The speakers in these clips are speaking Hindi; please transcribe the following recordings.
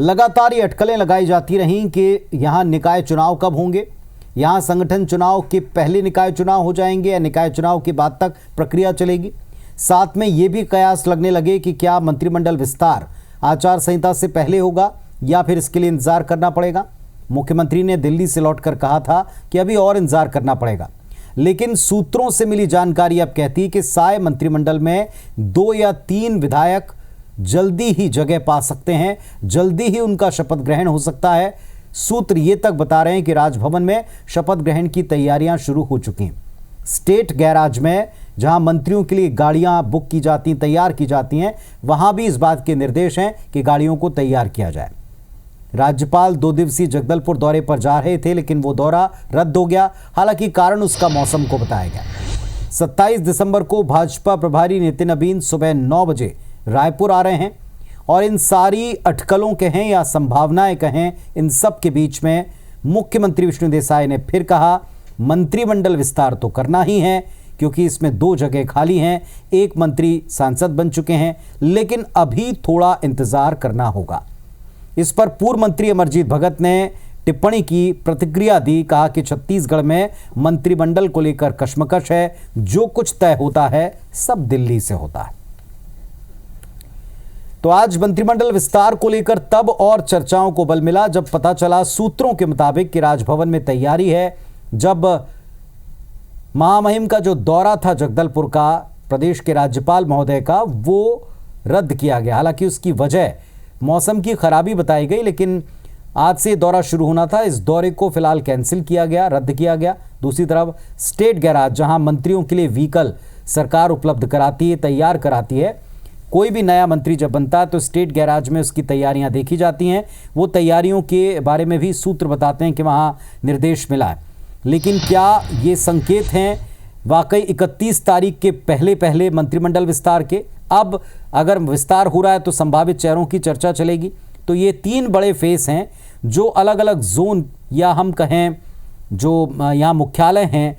लगातार ये अटकलें लगाई जाती रहीं कि यहाँ निकाय चुनाव कब होंगे, यहाँ संगठन चुनाव के पहले निकाय चुनाव हो जाएंगे या निकाय चुनाव के बाद तक प्रक्रिया चलेगी। साथ में ये भी कयास लगने लगे कि क्या मंत्रिमंडल विस्तार आचार संहिता से पहले होगा या फिर इसके लिए इंतजार करना पड़ेगा। मुख्यमंत्री ने दिल्ली से लौटकर कहा था कि अभी और इंतजार करना पड़ेगा, लेकिन सूत्रों से मिली जानकारी अब कहती है कि साय मंत्रिमंडल में 2 या 3 विधायक जल्दी ही जगह पा सकते हैं, जल्दी ही उनका शपथ ग्रहण हो सकता है। सूत्र ये तक बता रहे हैं कि राजभवन में शपथ ग्रहण की तैयारियां शुरू हो चुकी हैं। स्टेट गैराज में जहां मंत्रियों के लिए गाड़ियां बुक की जाती, तैयार की जाती हैं, वहां भी इस बात के निर्देश हैं कि गाड़ियों को तैयार किया जाए। राज्यपाल 2 दिवसीय जगदलपुर दौरे पर जा रहे थे, लेकिन वो दौरा रद्द हो गया। हालांकि कारण उसका मौसम को बताया गया। 27 दिसंबर को भाजपा प्रभारी नितिन नबीन सुबह 9 बजे रायपुर आ रहे हैं और इन सारी अटकलों कहें या संभावनाएं कहें, इन सब के बीच में मुख्यमंत्री विष्णु देसाई ने फिर कहा मंत्रिमंडल विस्तार तो करना ही है, क्योंकि इसमें 2 जगह खाली हैं। एक मंत्री सांसद बन चुके हैं, लेकिन अभी थोड़ा इंतजार करना होगा। इस पर पूर्व मंत्री अमरजीत भगत ने टिप्पणी की, प्रतिक्रिया दी, कहा कि छत्तीसगढ़ में मंत्रिमंडल को लेकर कशमकश है, जो कुछ तय होता है सब दिल्ली से होता है। तो आज मंत्रिमंडल विस्तार को लेकर तब और चर्चाओं को बल मिला जब पता चला सूत्रों के मुताबिक कि राजभवन में तैयारी है। जब महामहिम का जो दौरा था जगदलपुर का, प्रदेश के राज्यपाल महोदय का, वो रद्द किया गया। हालांकि उसकी वजह मौसम की खराबी बताई गई, लेकिन आज से दौरा शुरू होना था। इस दौरे को फिलहाल कैंसिल किया गया, रद्द किया गया। दूसरी तरफ स्टेट गैराज, जहां मंत्रियों के लिए व्हीकल सरकार उपलब्ध कराती है, तैयार कराती है, कोई भी नया मंत्री जब बनता है तो स्टेट गैराज में उसकी तैयारियां देखी जाती हैं। वो तैयारियों के बारे में भी सूत्र बताते हैं कि वहां निर्देश मिला है। लेकिन क्या ये संकेत हैं वाकई 31 तारीख के पहले मंत्रिमंडल विस्तार के? अब अगर विस्तार हो रहा है तो संभावित चेहरों की चर्चा चलेगी। तो ये 3 बड़े फेस हैं जो अलग अलग जोन या हम कहें जो यहाँ मुख्यालय हैं,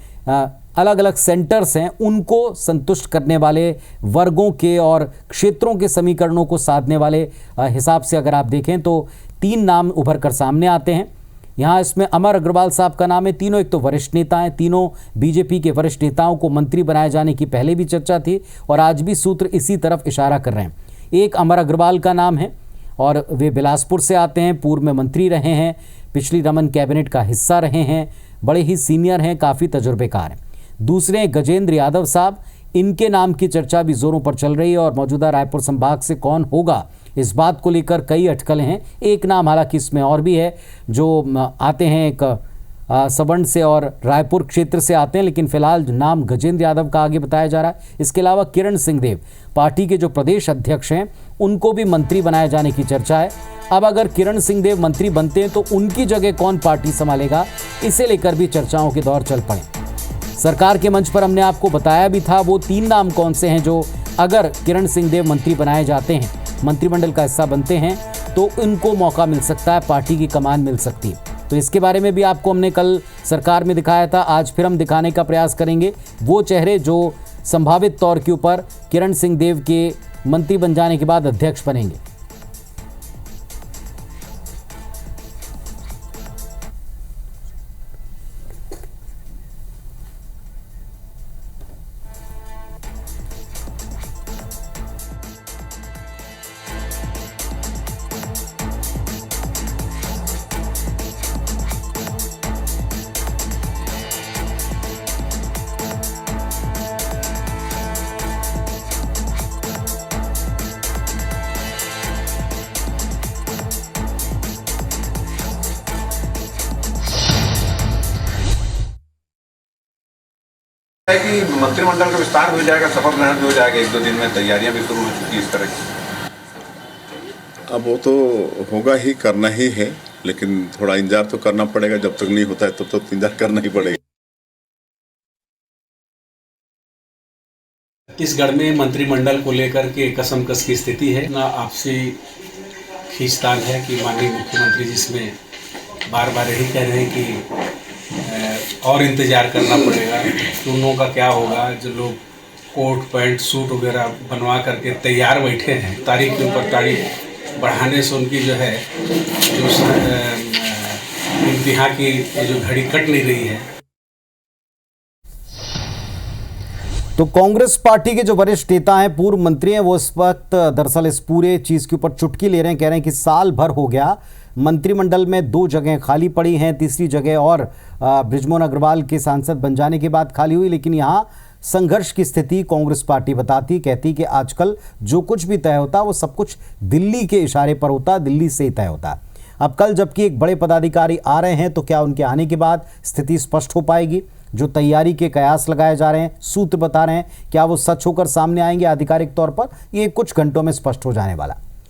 अलग अलग सेंटर्स हैं, उनको संतुष्ट करने वाले वर्गों के और क्षेत्रों के समीकरणों को साधने वाले हिसाब से अगर आप देखें तो 3 नाम उभर कर सामने आते हैं। यहाँ इसमें अमर अग्रवाल साहब का नाम है। तीनों एक तो वरिष्ठ नेता हैं, तीनों बीजेपी के वरिष्ठ नेताओं को मंत्री बनाए जाने की पहले भी चर्चा थी और आज भी सूत्र इसी तरफ इशारा कर रहे हैं। एक अमर अग्रवाल का नाम है और वे बिलासपुर से आते हैं, पूर्व में मंत्री रहे हैं, पिछली रमन कैबिनेट का हिस्सा रहे हैं, बड़े ही सीनियर हैं, काफ़ी तजुर्बेकार हैं। दूसरे गजेंद्र यादव साहब, इनके नाम की चर्चा भी जोरों पर चल रही है और मौजूदा रायपुर संभाग से कौन होगा इस बात को लेकर कई अटकलें हैं। एक नाम हालांकि इसमें और भी है जो आते हैं एक सवर्ण से और रायपुर क्षेत्र से आते हैं, लेकिन फिलहाल नाम गजेंद्र यादव का आगे बताया जा रहा है। इसके अलावा किरण सिंहदेव, पार्टी के जो प्रदेश अध्यक्ष हैं, उनको भी मंत्री बनाए जाने की चर्चा है। अब अगर किरण सिंहदेव मंत्री बनते हैं तो उनकी जगह कौन पार्टी संभालेगा, इसे लेकर भी चर्चाओं के दौर चल पड़े। सरकार के मंच पर हमने आपको बताया भी था वो 3 नाम कौन से हैं जो अगर किरण सिंहदेव मंत्री बनाए जाते हैं, मंत्रिमंडल का हिस्सा बनते हैं, तो इनको मौका मिल सकता है, पार्टी की कमान मिल सकती है। तो इसके बारे में भी आपको हमने कल सरकार में दिखाया था, आज फिर हम दिखाने का प्रयास करेंगे वो चेहरे जो संभावित तौर के ऊपर किरण सिंहदेव के मंत्री बन जाने के बाद अध्यक्ष बनेंगे। है कि मंत्रिमंडल का विस्तार हो जाएगा, शपथ ग्रहण भी हो जाएगा, 1-2 दिन में तैयारियां भी शुरू हो चुकी है इस तरह की। अब वो तो होगा ही, करना ही है, लेकिन थोड़ा इंतजार तो करना पड़ेगा। जब तक नहीं होता है तब तो इंतजार करना ही पड़ेगा। छत्तीसगढ़ में मंत्रिमंडल को लेकर के कसमकस की स्थिति है ना, आपसी खींचतान है कि माननीय मुख्यमंत्री जिसमें बार बार यही कह रहे हैं कि और इंतज़ार करना पड़ेगा। दोनों का क्या होगा, जो लोग कोट पैंट सूट वगैरह बनवा करके तैयार बैठे हैं, तारीख के ऊपर तारीख बढ़ाने से उनकी जो है जो इम्तिहान की जो घड़ी कट नहीं रही है। तो कांग्रेस पार्टी के जो वरिष्ठ नेता हैं, पूर्व मंत्री हैं, वो इस वक्त दरअसल इस पूरे चीज के ऊपर चुटकी ले रहे हैं। कह रहे हैं कि साल भर हो गया, मंत्रिमंडल में 2 जगह खाली पड़ी हैं, तीसरी जगह और बृजमोहन अग्रवाल के सांसद बन जाने के बाद खाली हुई, लेकिन यहाँ संघर्ष की स्थिति कांग्रेस पार्टी बताती, कहती कि आजकल जो कुछ भी तय होता वो सब कुछ दिल्ली के इशारे पर होता, दिल्ली से ही तय होता। अब कल जबकि एक बड़े पदाधिकारी आ रहे हैं, तो क्या उनके आने के बाद स्थिति स्पष्ट हो पाएगी? जो तैयारी के कयास लगाए जा रहे हैं, सूत्र बता रहे हैं, क्या वो सच होकर सामने आएंगे आधिकारिक तौर पर? ये कुछ घंटों में स्पष्ट हो जाने वाला।